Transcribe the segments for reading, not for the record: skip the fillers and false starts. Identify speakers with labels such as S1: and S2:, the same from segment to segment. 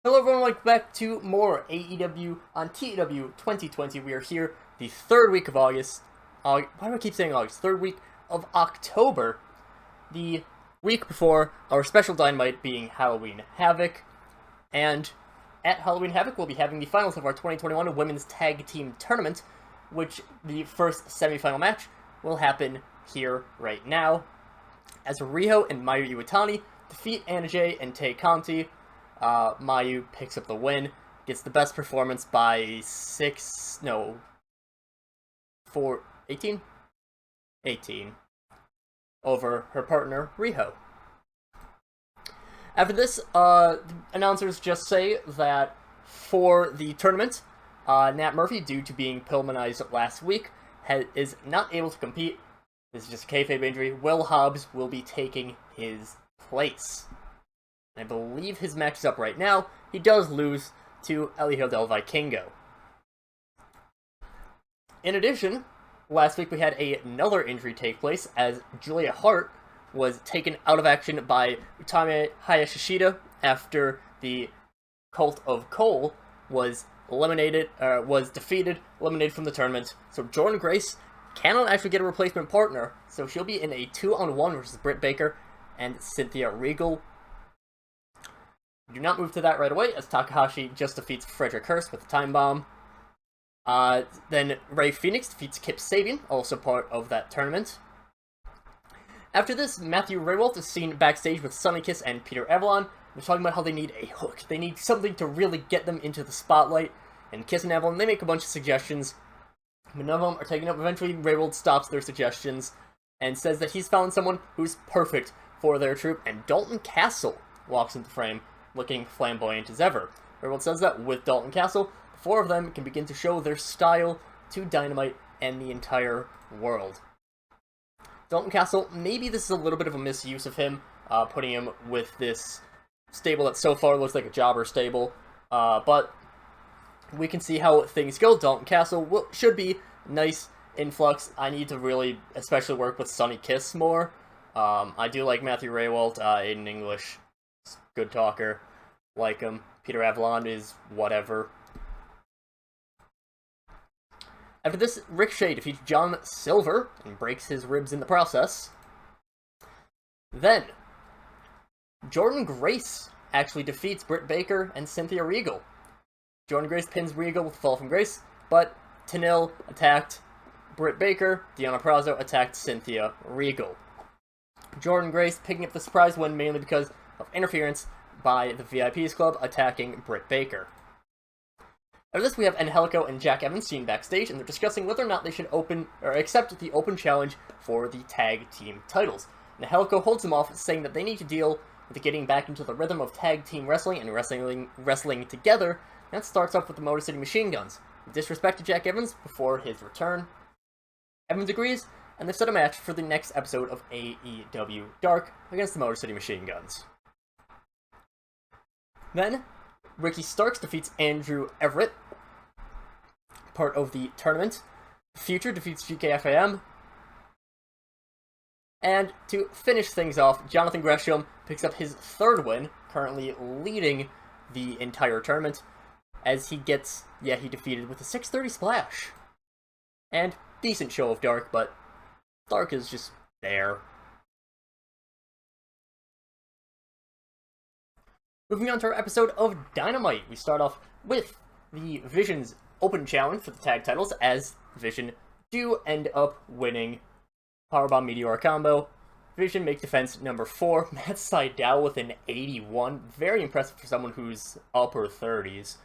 S1: Hello everyone, welcome back to more AEW on TEW2020. We are here the third week of August. Why do I keep saying August? Third week of October. The week before our special Dynamite being Halloween Havoc. And at Halloween Havoc, we'll be having the finals of our 2021 Women's Tag Team Tournament, which the first semifinal match will happen here right now. As Riho and Mayu Iwatani defeat Anna Jay and Tay Conti, Mayu picks up the win, gets the best performance by 18 over her partner, Riho. After this, announcers just say that for the tournament, Nat Murphy, due to being Pillmanized last week, is not able to compete. This is just a kayfabe injury. Will Hobbs will be taking his place. I believe his match is up right now. He does lose to El Hijo del Vikingo. In addition, last week we had another injury take place as Julia Hart was taken out of action by Utami Hayashishita after the Cult of Cole was eliminated from the tournament. So Jordynne Grace cannot actually get a replacement partner, so she'll be in a 2-on-1 versus Britt Baker and Cynthia Regal. Do not move to that right away, as Takahashi just defeats Frederick Hurst with a time bomb. Then Rey Fenix defeats Kip Sabian, also part of that tournament. After this, Matthew Rehwoldt is seen backstage with Sonny Kiss and Peter Avalon. They're talking about how they need a hook. They need something to really get them into the spotlight. And Kiss and Avalon, they make a bunch of suggestions, but none of them are taken up. Eventually, Rehwoldt stops their suggestions and says that he's found someone who's perfect for their troupe, and Dalton Castle walks into frame, looking flamboyant as ever. Rehwoldt says that with Dalton Castle, the four of them can begin to show their style to Dynamite and the entire world. Dalton Castle, maybe this is a little bit of a misuse of him, putting him with this stable that so far looks like a jobber stable, but we can see how things go. Dalton Castle should be nice influx. I need to really especially work with Sonny Kiss more. I do like Matthew Rehwoldt, Aiden English, good talker, like him. Peter Avalon is whatever. After this, Ricochet defeats John Silver and breaks his ribs in the process. Then, Jordynne Grace actually defeats Britt Baker and Cynthia Regal. Jordynne Grace pins Regal with a fall from Grace, but Tenille attacked Britt Baker, Deonna Purrazzo attacked Cynthia Regal. Jordynne Grace picking up the surprise win mainly because of interference by the VIPs Club attacking Britt Baker. After this, we have Angelico and Jack Evans seen backstage, and they're discussing whether or not they should accept the open challenge for the tag team titles. Angelico holds them off, saying that they need to deal with getting back into the rhythm of tag team wrestling and wrestling together. That starts off with the Motor City Machine Guns. Disrespect to Jack Evans before his return. Evans agrees, and they've set a match for the next episode of AEW Dark against the Motor City Machine Guns. Then, Ricky Starks defeats Andrew Everett, part of the tournament. Future defeats GKFAM. And to finish things off, Jonathan Gresham picks up his third win, currently leading the entire tournament, as he defeated with a 630 splash. And decent show of Dark, but Dark is just there. Moving on to our episode of Dynamite, we start off with the Vision's open challenge for the tag titles, as Vision do end up winning Powerbomb Meteor combo. Vision make defense number 4. Matt Sydal with an 81. Very impressive for someone who's upper 30s.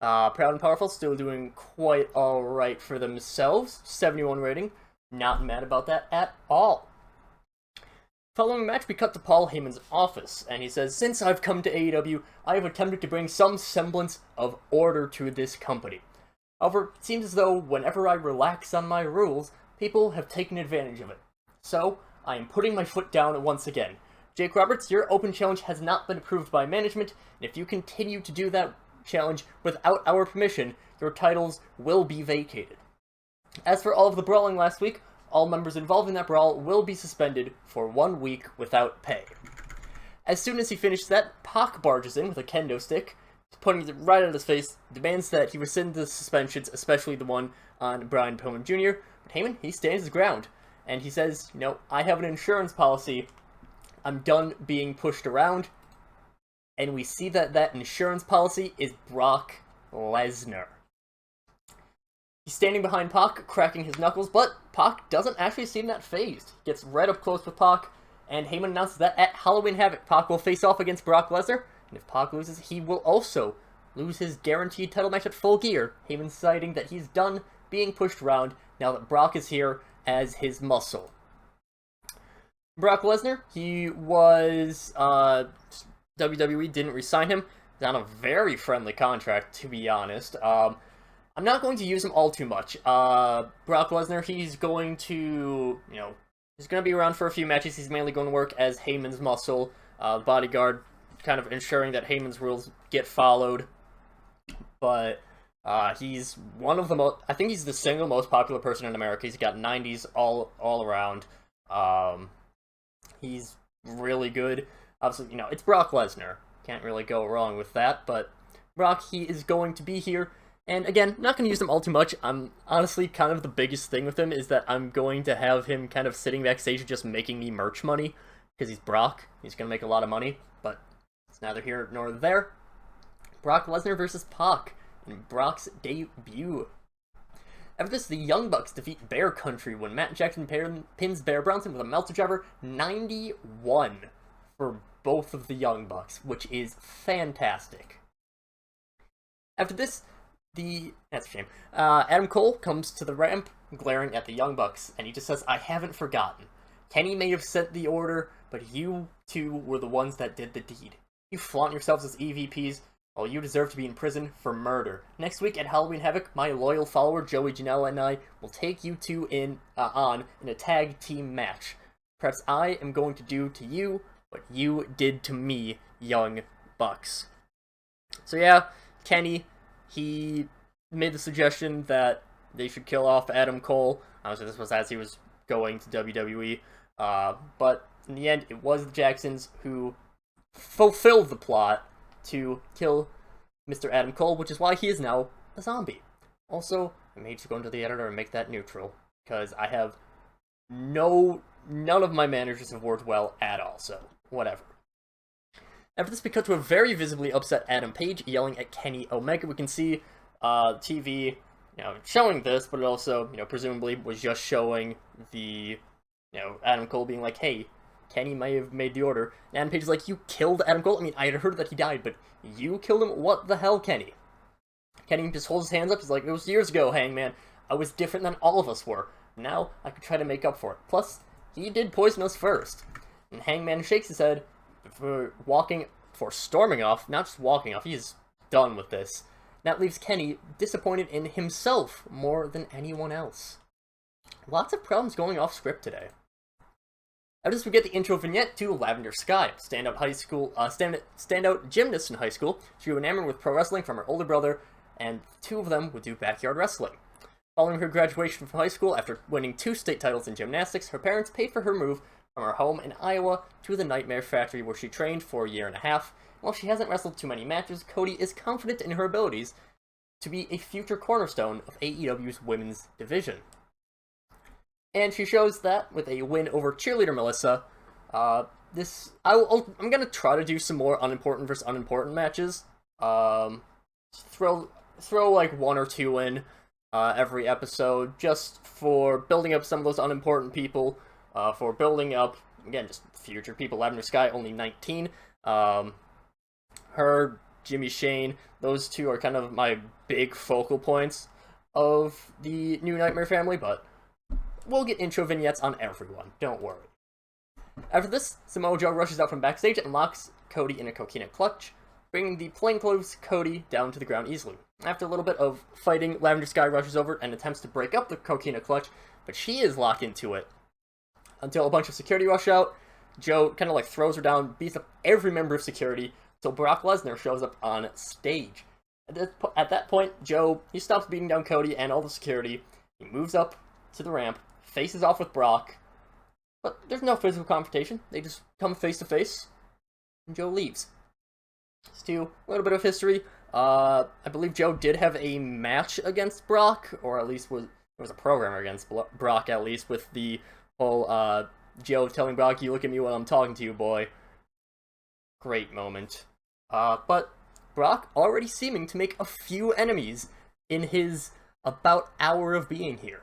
S1: Proud and Powerful still doing quite alright for themselves. 71 rating. Not mad about that at all. Following the match, we cut to Paul Heyman's office, and he says, "Since I've come to AEW, I have attempted to bring some semblance of order to this company. However, it seems as though whenever I relax on my rules, people have taken advantage of it. So, I am putting my foot down once again. Jake Roberts, your open challenge has not been approved by management, and if you continue to do that challenge without our permission, your titles will be vacated. As for all of the brawling last week, all members involved in that brawl will be suspended for 1 week without pay." As soon as he finishes that, Pac barges in with a kendo stick putting it right in his face, demands that he rescind the suspensions, especially the one on Brian Pillman Jr. But Heyman, he stands his ground, and he says, you know, I have an insurance policy. I'm done being pushed around. And we see that that insurance policy is Brock Lesnar. He's standing behind Pac, cracking his knuckles, but Pac doesn't actually seem that phased. He gets right up close with Pac, and Heyman announces that at Halloween Havoc, Pac will face off against Brock Lesnar, and if Pac loses, he will also lose his guaranteed title match at Full Gear. Heyman citing that he's done being pushed around now that Brock is here as his muscle. Brock Lesnar, he was, WWE didn't re-sign him. He's on a very friendly contract, to be honest. I'm not going to use him all too much. Brock Lesnar, he's going to, he's going to be around for a few matches. He's mainly going to work as Heyman's muscle, bodyguard, kind of ensuring that Heyman's rules get followed. But he's one of the most, I think he's the single most popular person in America. He's got 90s all around. He's really good. Obviously, it's Brock Lesnar. Can't really go wrong with that. But Brock, he is going to be here. And again, not going to use him all too much. I'm honestly kind of the biggest thing with him is that I'm going to have him kind of sitting backstage just making me merch money. Because he's Brock. He's going to make a lot of money. But it's neither here nor there. Brock Lesnar versus Pac in Brock's debut. After this, the Young Bucks defeat Bear Country when Matt Jackson pins Bear Bronson with a Meltzer driver. 91 for both of the Young Bucks, which is fantastic. After this, that's a shame. Adam Cole comes to the ramp, glaring at the Young Bucks, and he just says, I haven't forgotten. Kenny may have sent the order, but you two were the ones that did the deed. You flaunt yourselves as EVPs, while you deserve to be in prison for murder. Next week at Halloween Havoc, my loyal follower Joey Janela and I will take you two on in a tag team match. Perhaps I am going to do to you what you did to me, Young Bucks. So yeah, Kenny, he made the suggestion that they should kill off Adam Cole. Obviously, this was as he was going to WWE. But in the end, it was the Jacksons who fulfilled the plot to kill Mr. Adam Cole, which is why he is now a zombie. Also, I made to go into the editor and make that neutral, because I have none of my managers have worked well at all, so whatever. After this, we cut to a very visibly upset Adam Page yelling at Kenny Omega. We can see TV, showing this, but it also, presumably was just showing the, Adam Cole being like, hey, Kenny may have made the order. And Adam Page is like, you killed Adam Cole? I mean, I had heard that he died, but you killed him? What the hell, Kenny? Kenny just holds his hands up. He's like, it was years ago, Hangman. I was different than all of us were. Now I could try to make up for it. Plus, he did poison us first. And Hangman shakes his head for storming off. Not just walking off, he's done with this. That leaves Kenny disappointed in himself more than anyone else. Lots of problems going off script today. After this, we get the intro vignette to Lavender Sky, standout gymnast in high school. She grew enamored with pro wrestling from her older brother, and the two of them would do backyard wrestling. Following her graduation from high school, after winning 2 state titles in gymnastics, her parents paid for her move from her home in Iowa to the Nightmare Factory, where she trained for a year and a half. While she hasn't wrestled too many matches, Cody is confident in her abilities to be a future cornerstone of AEW's women's division. And she shows that with a win over cheerleader Melissa. I'm gonna try to do some more unimportant versus unimportant matches. Throw like 1 or 2 in every episode, just for building up some of those unimportant people. For building up, again, just future people. Lavender Sky, only 19. Her, Jimmy Shane, those two are kind of my big focal points of the new Nightmare family, but we'll get intro vignettes on everyone, don't worry. After this, Samoa Joe rushes out from backstage and locks Cody in a coquina clutch, bringing the plainclothes Cody down to the ground easily. After a little bit of fighting, Lavender Sky rushes over and attempts to break up the coquina clutch, but she is locked into it. Until a bunch of security rush out, Joe kind of throws her down, beats up every member of security, until Brock Lesnar shows up on stage. At that point, Joe, he stops beating down Cody and all the security, he moves up to the ramp, faces off with Brock, but there's no physical confrontation. They just come face to face, and Joe leaves. Let's do a little bit of history. I believe Joe did have a match against Brock, or at least there was a programmer against Brock, at least, with the whole, Joe telling Brock, "You look at me when I'm talking to you, boy." Great moment. But Brock already seeming to make a few enemies in his about hour of being here.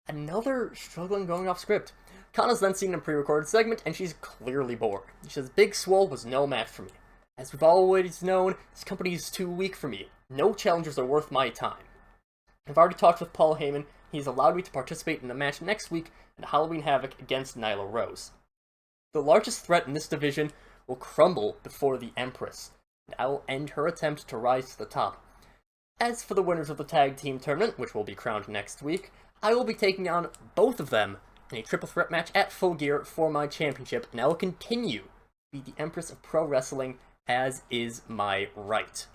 S1: Another struggling going off script. Kana's then seen in a pre-recorded segment, and she's clearly bored. She says, "Big Swole was no match for me. As we've always known, this company is too weak for me. No challengers are worth my time. I've already talked with Paul Heyman. He's allowed me to participate in a match next week at Halloween Havoc against Nyla Rose. The largest threat in this division will crumble before the Empress, and I will end her attempt to rise to the top. As for the winners of the tag team tournament, which will be crowned next week, I will be taking on both of them in a triple threat match at Full Gear for my championship, and I will continue to be the Empress of Pro Wrestling, as is my right."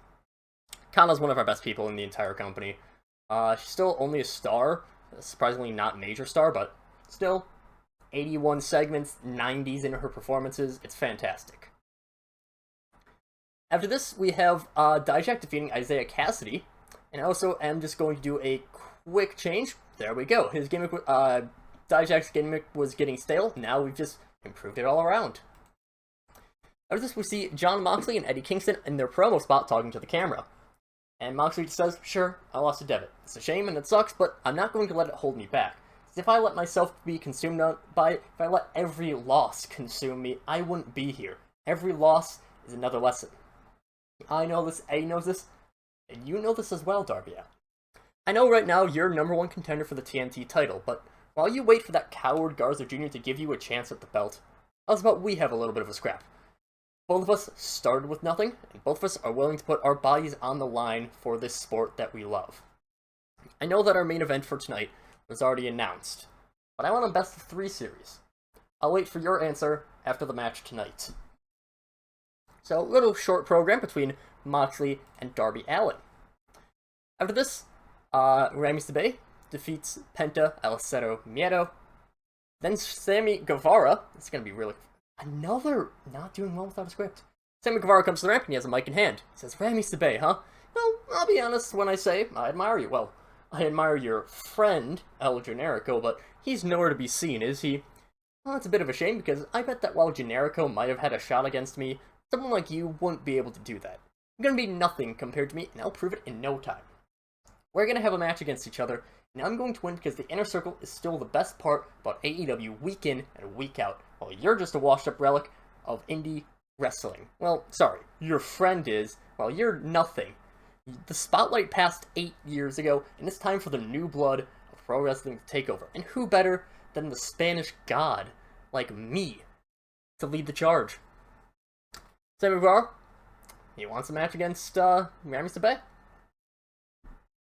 S1: Kana's one of our best people in the entire company. She's still only a star, surprisingly not major star, but still, 81 segments, 90s in her performances, it's fantastic. After this, we have Dijak defeating Isaiah Cassidy, and I also am just going to do a quick change. There we go. His gimmick, Dijak's gimmick was getting stale. Now we've just improved it all around. After this, we see Jon Moxley and Eddie Kingston in their promo spot talking to the camera. And Moxley says, "Sure, I lost to Devitt. It's a shame and it sucks, but I'm not going to let it hold me back. If I let myself be consumed by it, if I let every loss consume me, I wouldn't be here. Every loss is another lesson. I know this, Eddie knows this, and you know this as well, Darby. I know right now you're #1 contender for the TNT title, but while you wait for that coward Garza Jr. to give you a chance at the belt, how's about we have a little bit of a scrap? Both of us started with nothing, and both of us are willing to put our bodies on the line for this sport that we love. I know that our main event for tonight was already announced, but I want a best-of-3 series. I'll wait for your answer after the match tonight." So, a little short program between Moxley and Darby Allin. After this, Rami Sabay defeats Penta El Cero Miedo. Then Sammy Guevara, it's going to be really... Another not doing well without a script. Sammy Guevara comes to the ramp and he has a mic in hand. He says, "Rami Sabay, huh? Well, I'll be honest when I say I admire you. Well, I admire your friend, El Generico, but he's nowhere to be seen, is he? Well, it's a bit of a shame, because I bet that while Generico might have had a shot against me, someone like you wouldn't be able to do that. You're gonna be nothing compared to me, and I'll prove it in no time. We're gonna have a match against each other, and I'm going to win because the Inner Circle is still the best part about AEW week in and week out, while you're just a washed-up relic of indie wrestling. Well, sorry, your friend is, while you're nothing. The spotlight passed 8 years ago, and it's time for the new blood of pro wrestling to take over. And who better than the Spanish god, like me, to lead the charge? Sammy Guevara, he wants a match against Rami Sabay.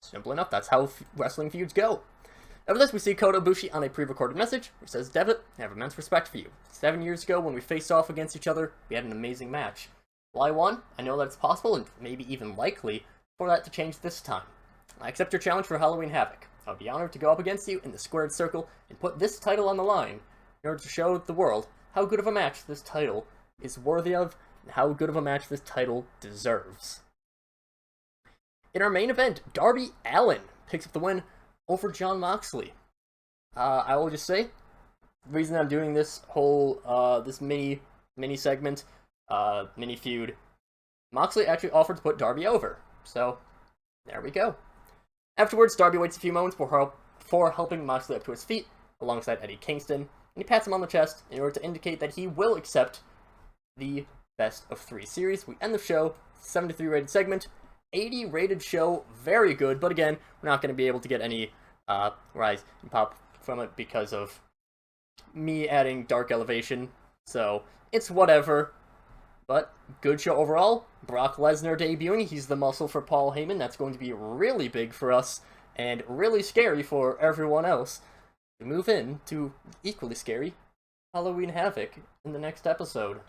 S1: Simple enough, that's how wrestling feuds go. After this, we see Kota Ibushi on a pre-recorded message, which says, "Devitt, I have immense respect for you. 7 years ago, when we faced off against each other, we had an amazing match. Well, I won. I know that it's possible, and maybe even likely, for that to change this time. I accept your challenge for Halloween Havoc. I would be honored to go up against you in the squared circle and put this title on the line in order to show the world how good of a match this title is worthy of and how good of a match this title deserves." In our main event, Darby Allin picks up the win over Jon Moxley. I will just say, the reason I'm doing this whole, this mini segment, mini feud, Moxley actually offered to put Darby over. So, there we go. Afterwards, Darby waits a few moments before helping Moxley up to his feet, alongside Eddie Kingston, and he pats him on the chest in order to indicate that he will accept the best-of-3 series. We end the show, 73 rated segment, 80 rated show, very good, but again, we're not going to be able to get any rise and pop from it because of me adding Dark Elevation, so it's whatever. But good show overall. Brock Lesnar debuting. He's the muscle for Paul Heyman. That's going to be really big for us and really scary for everyone else. We move in to equally scary Halloween Havoc in the next episode.